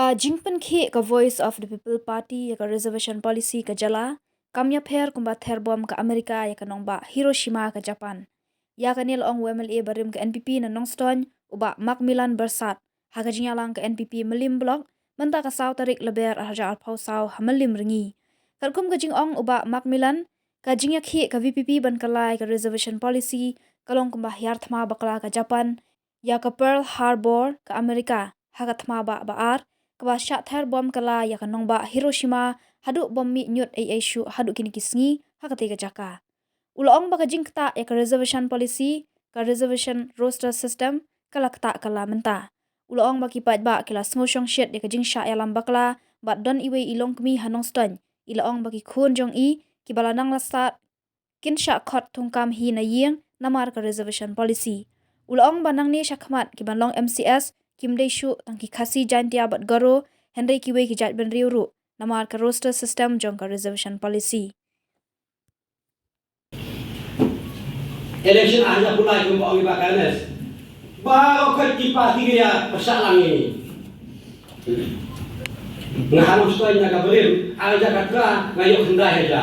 Ka jingpen khi ka Voice of the People Party ya ka reservation policy ka jala kamya pher kumba ther bom ka Amerika ya ka nongba Hiroshima ka Japan ya ka nil ong WMLA barim ka NPP na nongston uba Macmillan Bersat ha ka jinyalang ka NPP melim blok menta ka saw tarik leber haja alpau saw hamalim ringi kalkum ka jing ong uba Macmillan ka jingya khi ka VPP ban kalai ka reservation policy kalong kumba hyar thma bakla ka Japan ya ka Pearl Harbor ka Amerika ha ka thma ba baar kaba syak ther bom kala ya kanong ba Hiroshima hadu bom mi nyut ai shu hadu kini kisngi hakate ka jaka ulong ba ka jingkta ya ka reservation policy ka reservation roster system kala kta kala menta ulong ba ki pat ba kila smoshong shit ya ka jing syak ya lamba kala ba don iwe ilong kmi hanong ston ilong ba ki khun jong i ki bala nang lasat kin syak khot thungkam hi na yeng namar ka reservation policy ulong ba nang ni shakmat ki banlong MCS Kim Daeshu tangki khasi jantia bat garo Henry kiwe ki jat ben riuru namar ka roster system jong ka reservation policy election aja pula jumpa orang bakanes baru kerja parti dia persoalan ini ngaharus tuan jaga berim aja katra ngayok hendak aja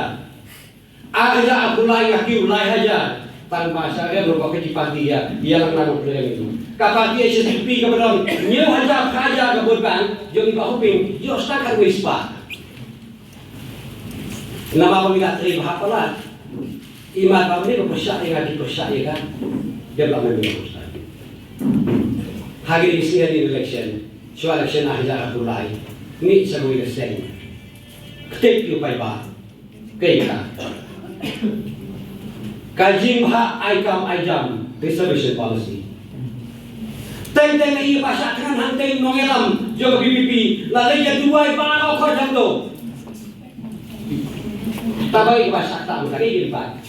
aja aku lain aku lain aja tanpa saya berubah kerja parti dia nak lakukan program itu kapal dia sesupi kepada nyew aja kerja kebutuhan jom ibu huping jom setakat wispa nama pemilik terima apalah iman kami ini berpersak dengan dipersak ya kan dia belum memiliki hari ini sini di election soal election aja aku lain ini sebagai election ketik lupai bah kaya kaji bah ajam reservation policy teng-teng iya pasak kan hanteng nongelam jaga BPP lalai jadwai parau kau jangdo tabai pasak tak mungkin ini pak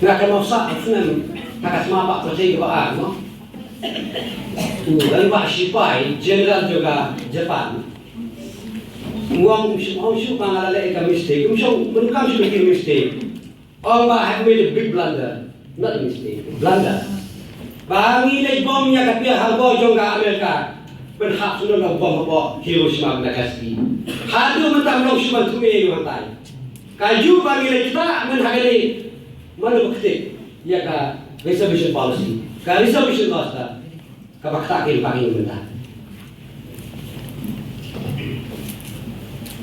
nggak akan mau sak sebenarnya tak semua pak percaya kepada no dan pak Sipai Jenderal juga Jepang uang mau suka ngalalai ke mistake bukan sebagai mistake all pak have made a big blunder not a mistake blunder bangi lagi bomnya kat pihak harbo jong ke Amerika berhak sudah nak bom apa Hiroshima Nagasaki hadu mentang long cuma tume yo hantai kaju bangi lagi kita menghadiri mana bukti ya ka reservation policy ka reservation roster ka baktakin pangi mentang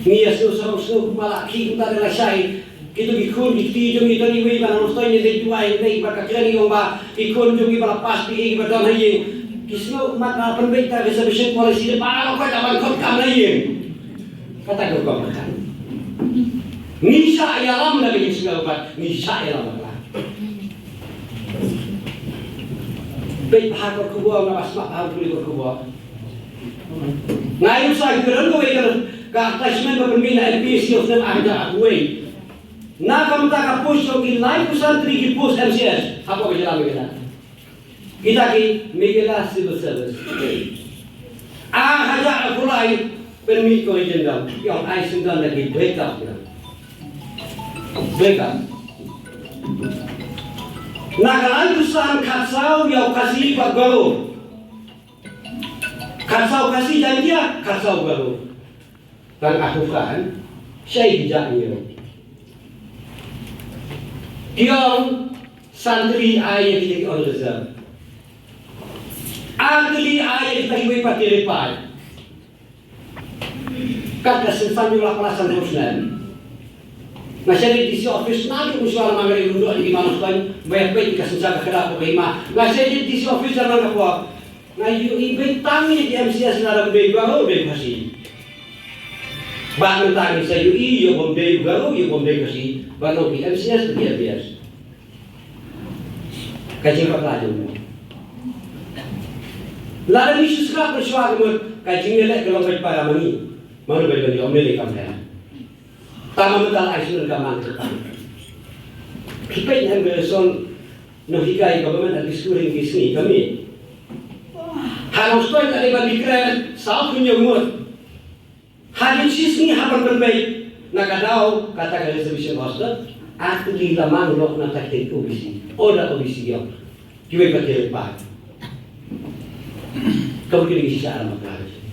ni asu saru malaki kita relasi itu ikut ikti jom itu ni wei bang nostoi ni dejuai ni bakakani yang ba ikut jom ni bala pas pi badon hayi kisno mat penbait ta reservation policy de ba ko ta ban khot kam lai kata ko kan ni sa ya lam na bi singa ba ni sa ya lam ba bait ha ko ko na bas ma ha puli ko ko ngai sa kiran ko wei ka attachment ba pembina LPC of them ada wei na kamu tak push yogi lain pusantri ki push MCS apa berjalan kita ki megala civil service haja aku lain permit ko agenda yang ai sundan lagi break up na kalan tusan katsau yang kasih pak baru katsau kasih janji katsau baru dan aku kan saya dijadinya yang santri ayat kita on reserve agli ayat kita iwe pati repai kata sensan jumlah perasan terusnan ngasih di office nanti musuh mangari duduk di mana kan baik-baik dikasih jaga kerap berima ngasih di office zaman kapua ngayu ibe tangi di MCS dalam day baru day kasih bahkan tangi saya iyo bom day baru iyo bom day kasih bahkan di MCS biasa kaji berlaju. Lalu ni susah persuara kemudian kaji ngelak kalau baik para mani, mana baik bagi omel ikan taman mental aisyur kaman depan. Kita yang berson nohikai government at diskuring kisni kami. Harus tuan ada bagi keren South punya umur. Hadis sisni hapan berbaik nak adau kata reservation roster. Aku di lamang lok na taktik OBC. Oda OBC yuk. Kiwe pakai lepas. kau kini sisa alam makhluk.